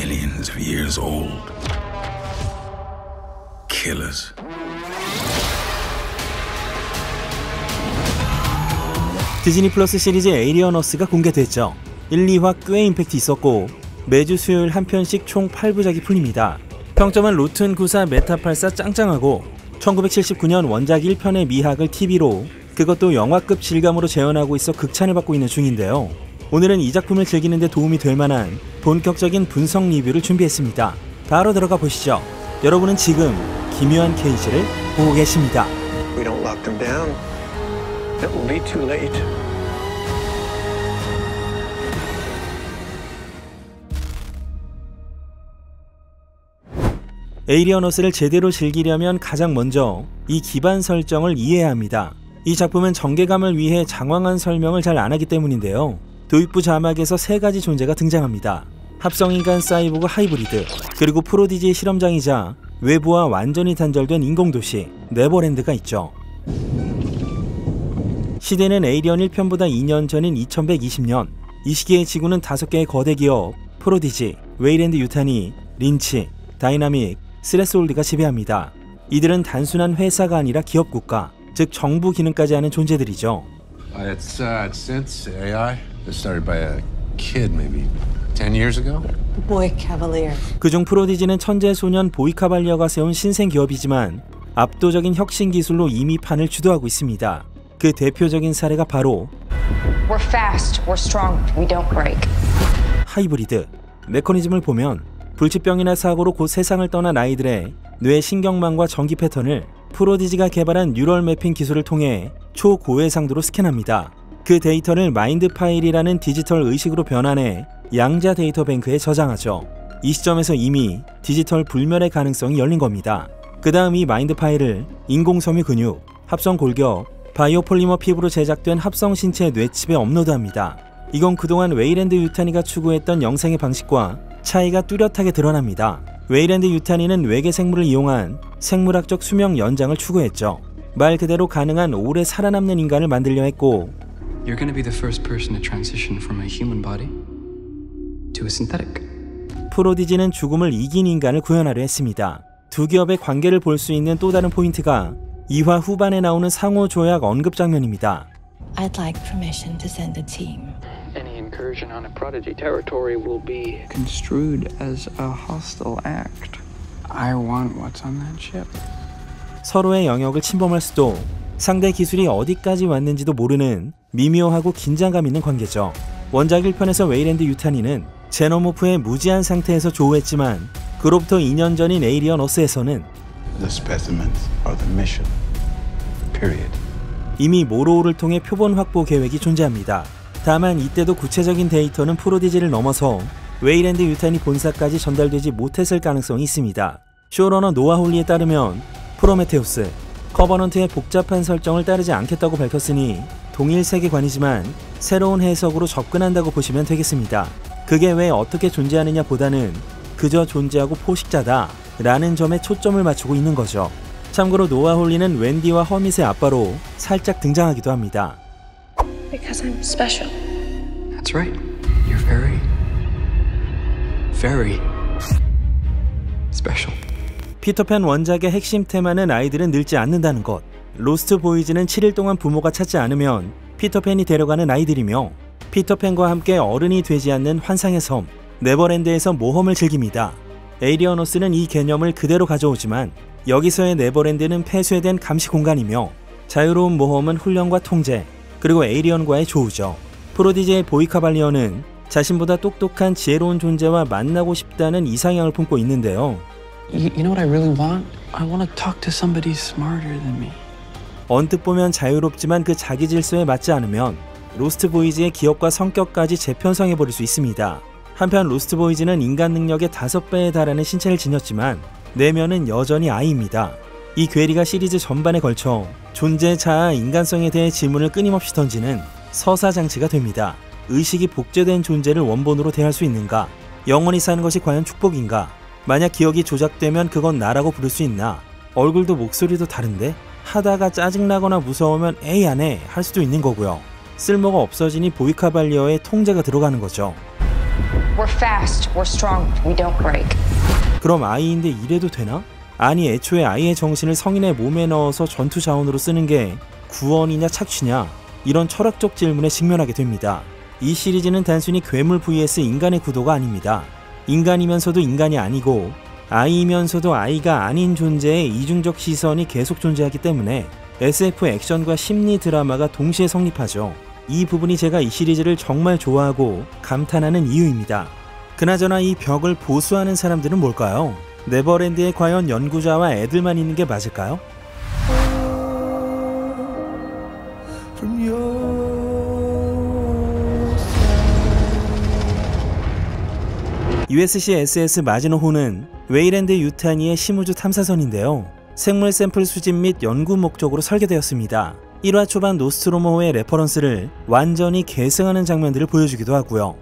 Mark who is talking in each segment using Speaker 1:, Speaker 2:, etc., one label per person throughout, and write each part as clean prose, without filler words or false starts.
Speaker 1: millions of years old. Killers.
Speaker 2: 디즈니 플러스 시리즈 에이리어너스가 공개됐죠. 1, 2화 꽤 임팩트 있었고 매주 수요일 한 편씩 총 8부작이 풀립니다. 평점은 로튼 94, 메타 84 짱짱하고 1979년 원작 1편의 미학을 TV로 그것도 영화급 질감으로 재현하고 있어 극찬을 받고 있는 중인데요. 오늘은 이 작품을 즐기는 데 도움이 될 만한 본격적인 분석 리뷰를 준비했습니다. 바로 들어가 보시죠. 여러분은 지금 기묘한 케이지를 보고 계십니다.
Speaker 3: We don't lock them down. It will be too late.
Speaker 2: 에이리어너스를 제대로 즐기려면 가장 먼저 이 기반 설정을 이해해야 합니다. 이 작품은 정개감을 위해 장황한 설명을 잘 안 하기 때문인데요. 도입부 자막에서 세 가지 존재가 등장합니다. 합성인간 사이보그 하이브리드, 그리고 프로디지의 실험장이자 외부와 완전히 단절된 인공도시 네버랜드가 있죠. 시대는 에이리언 1편보다 2년 전인 2120년. 이 시기에 지구는 5개의 거대 기업 프로디지, 웨이랜드 유타니, 린치, 다이나믹, 스레스홀드가 지배합니다. 이들은 단순한 회사가 아니라 기업 국가, 즉 정부 기능까지 하는 존재들이죠.
Speaker 4: It's since AI that started by a kid maybe 10 years ago.
Speaker 5: Boy Cavalier.
Speaker 2: 그중 프로디지는 천재 소년 보이 카발리어가 세운 신생 기업이지만 압도적인 혁신 기술로 이미 판을 주도하고 있습니다. 그 대표적인 사례가 바로
Speaker 6: We're fast, we're strong, we don't break.
Speaker 2: 하이브리드. 메커니즘을 보면 불치병이나 사고로 곧 세상을 떠난 아이들의 뇌 신경망과 전기 패턴을 프로디지가 개발한 뉴럴 매핑 기술을 통해 초고해상도로 스캔합니다. 그 데이터를 마인드 파일이라는 디지털 의식으로 변환해 양자 데이터 뱅크에 저장하죠. 이 시점에서 이미 디지털 불멸의 가능성이 열린 겁니다. 그 다음 이 마인드 파일을 인공섬유 근육, 합성 골격, 바이오폴리머 피부로 제작된 합성 신체 뇌칩에 업로드합니다. 이건 그동안 웨이랜드 유타니가 추구했던 영생의 방식과 차이가 뚜렷하게 드러납니다. 웨이랜드 유타니는 외계 생물을 이용한 생물학적 수명 연장을 추구했죠. 말 그대로 가능한 오래 살아남는 인간을 만들려 했고
Speaker 7: You're going to be the first person to transition from a human body to a synthetic.
Speaker 2: 프로디지는 죽음을 이긴 인간을 구현하려 했습니다. 두 기업의 관계를 볼 수 있는 또 다른 포인트가 2화 후반에 나오는 상호 조약 언급 장면입니다.
Speaker 5: I'd like permission to send a team.
Speaker 8: Any incursion on a Prodigy territory will be
Speaker 9: construed as a hostile act.
Speaker 7: I want what's on that ship.
Speaker 2: 서로의 영역을 침범할 수도, 상대 기술이 어디까지 왔는지도 모르는 미묘하고 긴장감 있는 관계죠. 원작 1편에서 웨이랜드 유타니는 제노모프의 무지한 상태에서 조우했지만 그로부터 2년 전인 에이리어너스에서는
Speaker 1: The specimens are the mission. Period.
Speaker 2: 이미 모로우를 통해 표본 확보 계획이 존재합니다. 다만 이때도 구체적인 데이터는 프로디지를 넘어서 웨이랜드 유타니 본사까지 전달되지 못했을 가능성이 있습니다. 쇼러너 노아 홀리에 따르면 프로메테우스, 커버넌트의 복잡한 설정을 따르지 않겠다고 밝혔으니 동일 세계관이지만 새로운 해석으로 접근한다고 보시면 되겠습니다. 그게 왜 어떻게 존재하느냐 보다는 그저 존재하고 포식자다 라는 점에 초점을 맞추고 있는 거죠. 참고로 노아 홀리는 웬디와 허밋의 아빠로 살짝 등장하기도 합니다.
Speaker 6: Because I'm special.
Speaker 7: That's right. You're very, very special.
Speaker 2: 피터팬 원작의 핵심 테마는 아이들은 늙지 않는다는 것. 로스트 보이즈는 7일 동안 부모가 찾지 않으면 피터팬이 데려가는 아이들이며 피터팬과 함께 어른이 되지 않는 환상의 섬 네버랜드에서 모험을 즐깁니다. 에이리어너스는 이 개념을 그대로 가져오지만 여기서의 네버랜드는 폐쇄된 감시 공간이며 자유로운 모험은 훈련과 통제, 그리고 에이리언과의 조우죠. 프로디지의 보이 카발리어는 자신보다 똑똑한 지혜로운 존재와 만나고 싶다는 이상향을 품고 있는데요.
Speaker 9: You know what I really want? I want to talk to somebody smarter than me.
Speaker 2: 언뜻 보면 자유롭지만 그 자기 질서에 맞지 않으면 로스트 보이즈의 기억과 성격까지 재편성해버릴 수 있습니다. 한편 로스트 보이즈는 인간 능력의 5배에 달하는 신체를 지녔지만 내면은 여전히 아이입니다. 이 괴리가 시리즈 전반에 걸쳐 존재 자아 인간성에 대해 질문을 끊임없이 던지는 서사장치가 됩니다. 의식이 복제된 존재를 원본으로 대할 수 있는가? 영원히 사는 것이 과연 축복인가? 만약 기억이 조작되면 그건 나라고 부를 수 있나? 얼굴도 목소리도 다른데? 하다가 짜증나거나 무서우면 에이 안 해 할 수도 있는 거고요. 쓸모가 없어지니 보이 카발리어의 통제가 들어가는 거죠.
Speaker 6: We're fast, we're strong, we don't break.
Speaker 2: 그럼 아이인데 이래도 되나? 아니 애초에 아이의 정신을 성인의 몸에 넣어서 전투 자원으로 쓰는 게 구원이냐 착취냐 이런 철학적 질문에 직면하게 됩니다. 이 시리즈는 단순히 괴물 vs 인간의 구도가 아닙니다. 인간이면서도 인간이 아니고 아이면서도 아이가 아닌 존재의 이중적 시선이 계속 존재하기 때문에 SF 액션과 심리 드라마가 동시에 성립하죠. 이 부분이 제가 이 시리즈를 정말 좋아하고 감탄하는 이유입니다. 그나저나 이 벽을 보수하는 사람들은 뭘까요? 네버랜드에 과연 연구자와 애들만 있는 게 맞을까요? USC SS 마지노호는 웨이랜드 유타니의 심우주 탐사선인데요. 생물 샘플 수집 및 연구 목적으로 설계되었습니다. 1화 초반 노스트로모호의 레퍼런스를 완전히 계승하는 장면들을 보여주기도 하고요.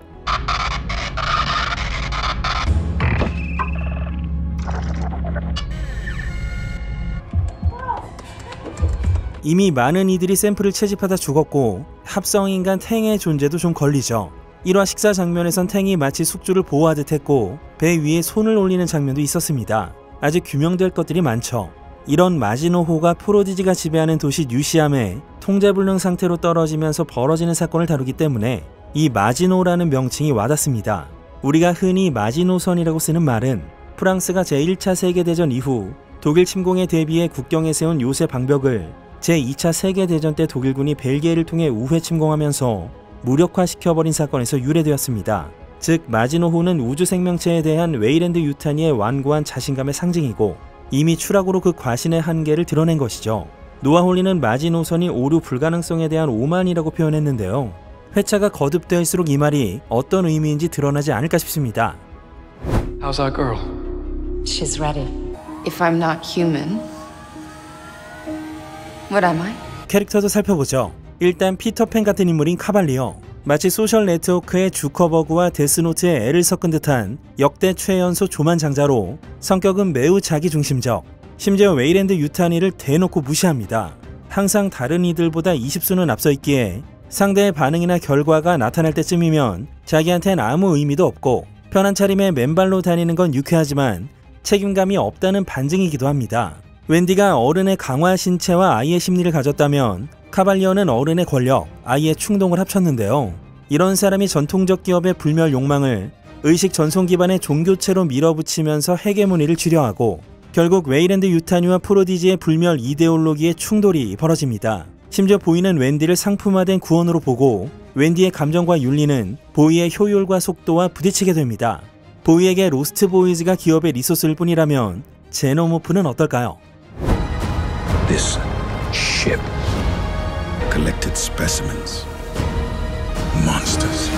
Speaker 2: 이미 많은 이들이 샘플을 채집하다 죽었고 합성인간 탱의 존재도 좀 걸리죠. 1화 식사 장면에선 탱이 마치 숙주를 보호하듯 했고 배 위에 손을 올리는 장면도 있었습니다. 아직 규명될 것들이 많죠. 이런 마지노호가 프로디지가 지배하는 도시 뉴시암에 통제불능 상태로 떨어지면서 벌어지는 사건을 다루기 때문에 이 마지노라는 명칭이 와닿습니다. 우리가 흔히 마지노선이라고 쓰는 말은 프랑스가 제1차 세계대전 이후 독일 침공에 대비해 국경에 세운 요새 방벽을 제2차 세계대전 때 독일군이 벨기에를 통해 우회 침공하면서 무력화시켜버린 사건에서 유래되었습니다. 즉 마지노호는 우주 생명체에 대한 웨이랜드 유타니의 완고한 자신감의 상징이고 이미 추락으로 그 과신의 한계를 드러낸 것이죠. 노아 홀리는 마지노선이 오류 불가능성에 대한 오만이라고 표현했는데요. 회차가 거듭될수록 이 말이 어떤 의미인지 드러나지 않을까 싶습니다.
Speaker 7: How's our girl?
Speaker 5: She's ready.
Speaker 6: If I'm not human, what am I?
Speaker 2: 캐릭터도 살펴보죠. 일단 피터팬 같은 인물인 카발리어. 마치 소셜 네트워크의 주커버그와 데스노트의 애를 섞은 듯한 역대 최연소 조만장자로 성격은 매우 자기중심적. 심지어 웨이랜드 유타니를 대놓고 무시합니다. 항상 다른 이들보다 20수는 앞서 있기에 상대의 반응이나 결과가 나타날 때쯤이면 자기한텐 아무 의미도 없고 편한 차림에 맨발로 다니는 건 유쾌하지만 책임감이 없다는 반증이기도 합니다. 웬디가 어른의 강화 신체와 아이의 심리를 가졌다면 카발리어는 어른의 권력, 아이의 충동을 합쳤는데요. 이런 사람이 전통적 기업의 불멸 욕망을 의식 전송 기반의 종교체로 밀어붙이면서 헤게모니를 주려하고 결국 웨이랜드 유타니와 프로디지의 불멸 이데올로기의 충돌이 벌어집니다. 심지어 보이는 웬디를 상품화된 구원으로 보고 웬디의 감정과 윤리는 보이의 효율과 속도와 부딪히게 됩니다. 보이에게 로스트 보이즈가 기업의 리소스일 뿐이라면 제노모프는 어떨까요?
Speaker 1: This ship collected specimens. Monsters.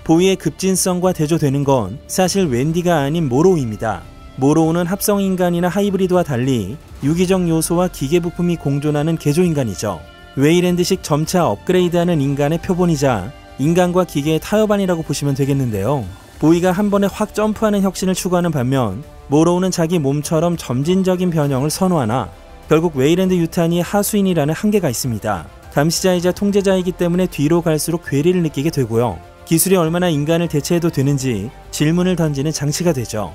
Speaker 2: 보이의 급진성과 대조되는 건 사실 웬디가 아닌 모로우입니다. 모로우는 합성인간이나 하이브리드와 달리 유기적 요소와 기계부품이 공존하는 개조인간이죠. 웨이랜드식 점차 업그레이드하는 인간의 표본이자 인간과 기계의 타협안이라고 보시면 되겠는데요. 보이가 한 번에 확 점프하는 혁신을 추구하는 반면 모로우는 자기 몸처럼 점진적인 변형을 선호하나 결국 웨이랜드 유타니의 하수인이라는 한계가 있습니다. 감시자이자 통제자이기 때문에 뒤로 갈수록 괴리를 느끼게 되고요. 기술이 얼마나 인간을 대체해도 되는지 질문을 던지는 장치가 되죠.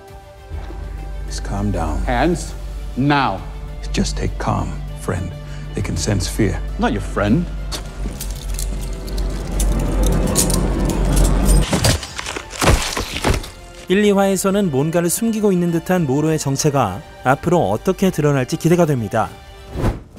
Speaker 1: Just calm down.
Speaker 9: Hands now.
Speaker 1: Just take calm, friend. They can sense fear.
Speaker 9: Not your friend.
Speaker 2: 일, 2화에서는 뭔가를 숨기고 있는 듯한 모로의 정체가 앞으로 어떻게 드러날지 기대가 됩니다.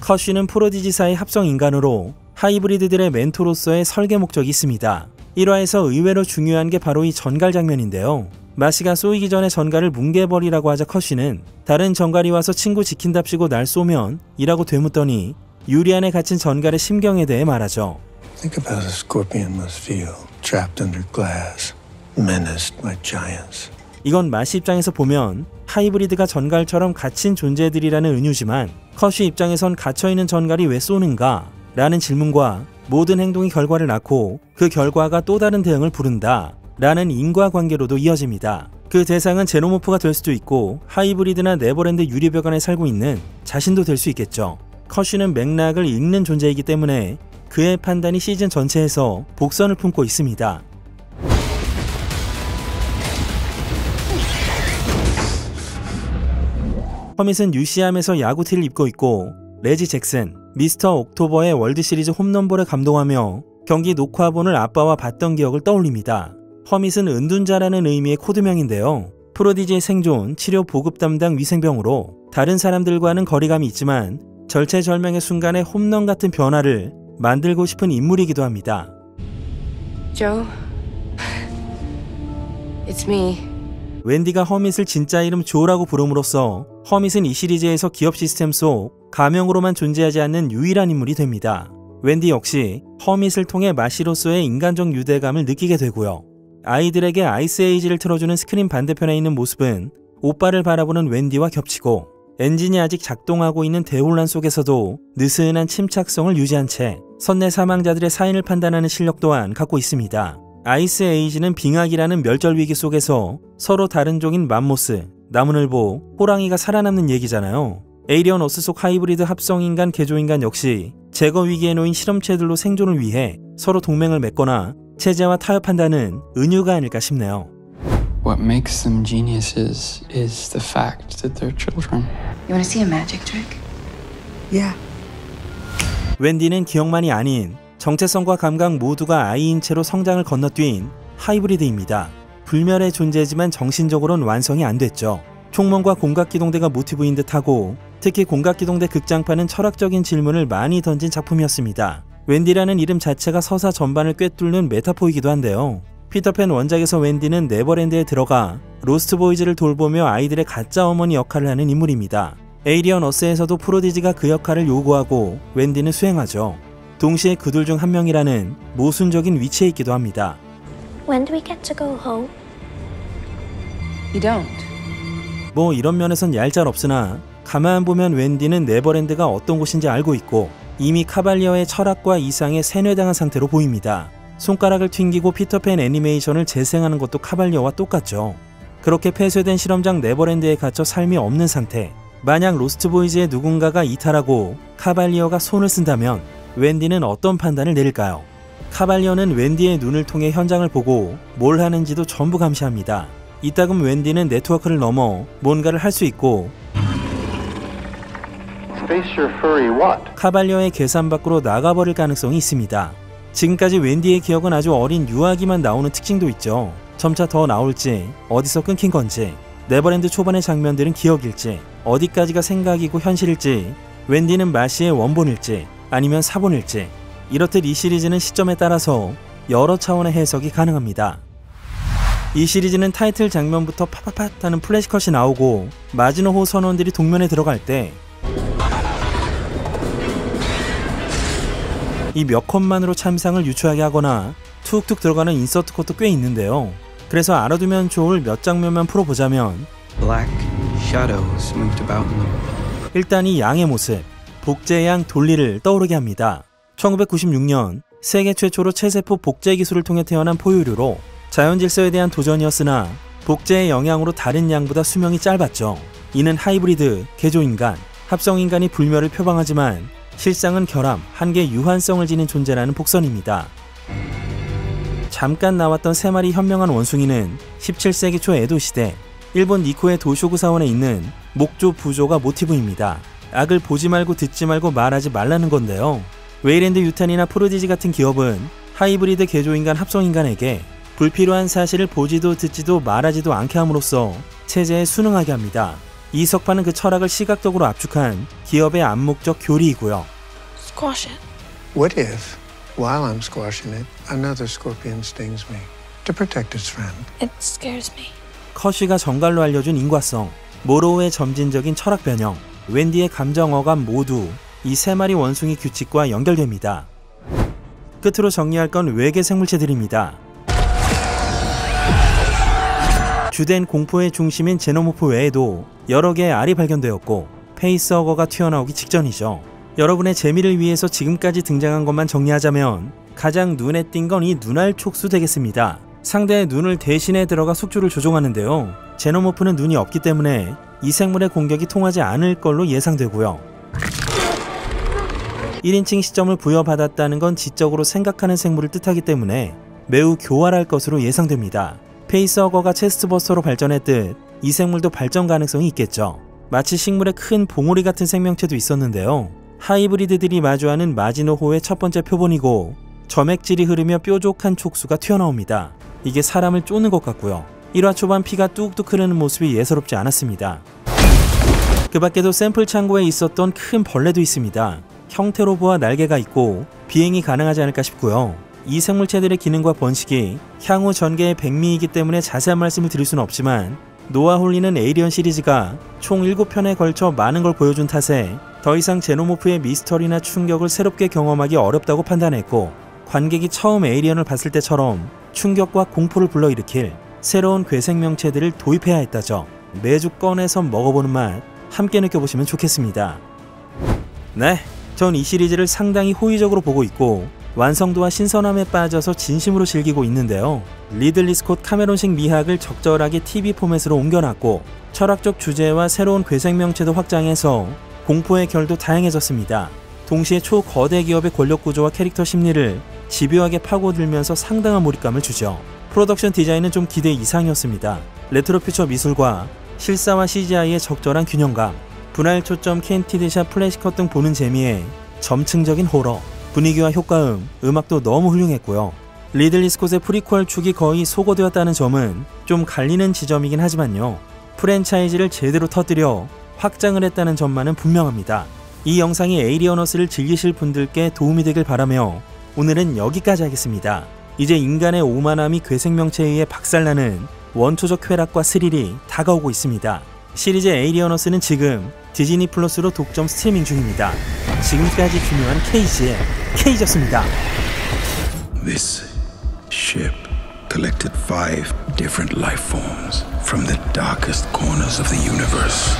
Speaker 2: 커쉬는 프로디지사의 합성인간으로 하이브리드들의 멘토로서의 설계 목적이 있습니다. 1화에서 의외로 중요한 게 바로 이 전갈 장면인데요. 마시가 쏘이기 전에 전갈을 뭉개버리라고 하자 커쉬는 다른 전갈이 와서 친구 지킨답시고 날 쏘면? 이라고 되묻더니 유리안에 갇힌 전갈의 심경에 대해 말하죠.
Speaker 3: Think about a scorpion must feel, trapped under glass, menaced by giants.
Speaker 2: 이건 마시 입장에서 보면 하이브리드가 전갈처럼 갇힌 존재들이라는 은유지만 커쉬 입장에선 갇혀있는 전갈이 왜 쏘는가? 라는 질문과 모든 행동이 결과를 낳고 그 결과가 또 다른 대응을 부른다 라는 인과관계로도 이어집니다. 그 대상은 제노모프가 될 수도 있고 하이브리드나 네버랜드 유리벽 안에 살고 있는 자신도 될 수 있겠죠. 커쉬는 맥락을 읽는 존재이기 때문에 그의 판단이 시즌 전체에서 복선을 품고 있습니다. 허밋은 UCM에서 야구티를 입고 있고 레지 잭슨, 미스터 옥토버의 월드시리즈 홈런볼에 감동하며 경기 녹화본을 아빠와 봤던 기억을 떠올립니다. 허밋은 은둔자라는 의미의 코드명인데요. 프로디지의 생존, 치료 보급 담당 위생병으로 다른 사람들과는 거리감이 있지만 절체절명의 순간에 홈런 같은 변화를 만들고 싶은 인물이기도 합니다.
Speaker 6: Joe, it's me.
Speaker 2: 웬디가 허밋을 진짜 이름 조라고 부름으로써 허밋은 이 시리즈에서 기업 시스템 속 가명으로만 존재하지 않는 유일한 인물이 됩니다. 웬디 역시 허밋을 통해 마시로서의 인간적 유대감을 느끼게 되고요. 아이들에게 아이스 에이지를 틀어주는 스크린 반대편에 있는 모습은 오빠를 바라보는 웬디와 겹치고 엔진이 아직 작동하고 있는 대혼란 속에서도 느슨한 침착성을 유지한 채 선내 사망자들의 사인을 판단하는 실력 또한 갖고 있습니다. 아이스 에이지는 빙하기라는 멸절 위기 속에서 서로 다른 종인 맘모스, 나무늘보, 호랑이가 살아남는 얘기잖아요. 에이리언 어스 속 하이브리드 합성인간 개조인간 역시 제거 위기에 놓인 실험체들로 생존을 위해 서로 동맹을 맺거나 체제와 타협한다는 은유가 아닐까 싶네요.
Speaker 7: What makes them geniuses is the fact that they're children.
Speaker 6: You want to see a magic trick?
Speaker 3: Yeah.
Speaker 2: 웬디는 기억만이 아닌 정체성과 감각 모두가 아이인 채로 성장을 건너뛴 하이브리드입니다. 불멸의 존재지만 정신적으로는 완성이 안 됐죠. 총몽과 공각기동대가 모티브인 듯하고 특히 공각기동대 극장판은 철학적인 질문을 많이 던진 작품이었습니다. 웬디라는 이름 자체가 서사 전반을 꿰뚫는 메타포이기도 한데요. 피터팬 원작에서 웬디는 네버랜드에 들어가 로스트보이즈를 돌보며 아이들의 가짜 어머니 역할을 하는 인물입니다. 에이리언 어스에서도 프로디지가 그 역할을 요구하고 웬디는 수행하죠. 동시에 그둘 중 한 명이라는 모순적인 위치에 있기도 합니다.
Speaker 10: When do we get to go home?
Speaker 6: You don't.
Speaker 2: 뭐 이런 면에선 얄짤없으나 가만 보면 웬디는 네버랜드가 어떤 곳인지 알고 있고 이미 카발리어의 철학과 이상에 세뇌당한 상태로 보입니다. 손가락을 튕기고 피터팬 애니메이션을 재생하는 것도 카발리어와 똑같죠. 그렇게 폐쇄된 실험장 네버랜드에 갇혀 삶이 없는 상태. 만약 로스트보이즈의 누군가가 이탈하고 카발리어가 손을 쓴다면 웬디는 어떤 판단을 내릴까요? 카발리어는 웬디의 눈을 통해 현장을 보고 뭘 하는지도 전부 감시합니다. 이따금 웬디는 네트워크를 넘어 뭔가를 할 수 있고 카발리어의 계산 밖으로 나가버릴 가능성이 있습니다. 지금까지 웬디의 기억은 아주 어린 유아기만 나오는 특징도 있죠. 점차 더 나올지, 어디서 끊긴 건지, 네버랜드 초반의 장면들은 기억일지, 어디까지가 생각이고 현실일지, 웬디는 마시의 원본일지, 아니면 사본일지, 이렇듯 이 시리즈는 시점에 따라서 여러 차원의 해석이 가능합니다. 이 시리즈는 타이틀 장면부터 파파팟 하는 플래시컷이 나오고 마지노호 선원들이 동면에 들어갈 때 이 몇 컷만으로 참상을 유추하게 하거나 툭툭 들어가는 인서트 컷도 꽤 있는데요. 그래서 알아두면 좋을 몇 장면만 풀어보자면
Speaker 7: Black shadows moved about in them.
Speaker 2: 일단 이 양의 모습, 복제의 양 돌리를 떠오르게 합니다. 1996년 세계 최초로 체세포 복제 기술을 통해 태어난 포유류로 자연질서에 대한 도전이었으나 복제의 영향으로 다른 양보다 수명이 짧았죠. 이는 하이브리드, 개조인간, 합성인간이 불멸을 표방하지만 실상은 결함, 한계 유한성을 지닌 존재라는 복선입니다. 잠깐 나왔던 세 마리 현명한 원숭이는 17세기 초 에도 시대 일본 니코의 도쇼구 사원에 있는 목조 부조가 모티브입니다. 악을 보지 말고 듣지 말고 말하지 말라는 건데요. 웨이랜드 유탄이나 프로디지 같은 기업은 하이브리드 개조인간 합성인간에게 불필요한 사실을 보지도 듣지도 말하지도 않게 함으로써 체제에 순응하게 합니다. 이 석판은 그 철학을 시각적으로 압축한 기업의 암묵적 교리이고요.
Speaker 10: Squash it.
Speaker 3: What if, while I'm squashing it, another scorpion stings me to protect its friend?
Speaker 10: It scares me.
Speaker 2: 커쉬가 정갈로 알려준 인과성, 모로우의 점진적인 철학 변형, 웬디의 감정 어감 모두 이 세 마리 원숭이 규칙과 연결됩니다. 끝으로 정리할 건 외계 생물체들입니다. 주된 공포의 중심인 제노모프 외에도 여러 개의 알이 발견되었고 페이스허거가 튀어나오기 직전이죠. 여러분의 재미를 위해서 지금까지 등장한 것만 정리하자면 가장 눈에 띈 건 이 눈알 촉수 되겠습니다. 상대의 눈을 대신해 들어가 숙주를 조종하는데요. 제노모프는 눈이 없기 때문에 이 생물의 공격이 통하지 않을 걸로 예상되고요. 1인칭 시점을 부여받았다는 건 지적으로 생각하는 생물을 뜻하기 때문에 매우 교활할 것으로 예상됩니다. 페이스허거가 체스트버스터로 발전했듯 이 생물도 발전 가능성이 있겠죠. 마치 식물의 큰 봉우리 같은 생명체도 있었는데요. 하이브리드들이 마주하는 마지노호의 첫 번째 표본이고 점액질이 흐르며 뾰족한 촉수가 튀어나옵니다. 이게 사람을 쫓는 것 같고요. 1화 초반 피가 뚝뚝 흐르는 모습이 예사롭지 않았습니다. 그 밖에도 샘플 창고에 있었던 큰 벌레도 있습니다. 형태로 보아 날개가 있고 비행이 가능하지 않을까 싶고요. 이 생물체들의 기능과 번식이 향후 전개의 백미이기 때문에 자세한 말씀을 드릴 수는 없지만 노아 홀리는 에이리언 시리즈가 총 7편에 걸쳐 많은 걸 보여준 탓에 더 이상 제노모프의 미스터리나 충격을 새롭게 경험하기 어렵다고 판단했고 관객이 처음 에이리언을 봤을 때처럼 충격과 공포를 불러일으킬 새로운 괴생명체들을 도입해야 했다죠. 매주 꺼내서 먹어보는 맛 함께 느껴보시면 좋겠습니다. 네, 전 이 시리즈를 상당히 호의적으로 보고 있고 완성도와 신선함에 빠져서 진심으로 즐기고 있는데요. 리들리 스콧 카메론식 미학을 적절하게 TV 포맷으로 옮겨놨고 철학적 주제와 새로운 괴생명체도 확장해서 공포의 결도 다양해졌습니다. 동시에 초거대 기업의 권력 구조와 캐릭터 심리를 집요하게 파고들면서 상당한 몰입감을 주죠. 프로덕션 디자인은 좀 기대 이상이었습니다. 레트로 퓨처 미술과 실사와 CGI의 적절한 균형감, 분할 초점 캔티드샷 플래시컷 등 보는 재미에 점층적인 호러, 분위기와 효과음, 음악도 너무 훌륭했고요. 리들리 스콧의 프리퀄 축이 거의 소거되었다는 점은 좀 갈리는 지점이긴 하지만요. 프랜차이즈를 제대로 터뜨려 확장을 했다는 점만은 분명합니다. 이 영상이 에이리어너스를 즐기실 분들께 도움이 되길 바라며 오늘은 여기까지 하겠습니다. 이제 인간의 오만함이 괴생명체에 의해 박살나는 원초적 쾌락과 스릴이 다가오고 있습니다. 시리즈 에이리어너스는 지금 디즈니 플러스로 독점 스트리밍 중입니다. 지금까지 중요한 케이지의 케이지였습니다.
Speaker 11: This ship collected 5 different life forms from the darkest corners of the universe.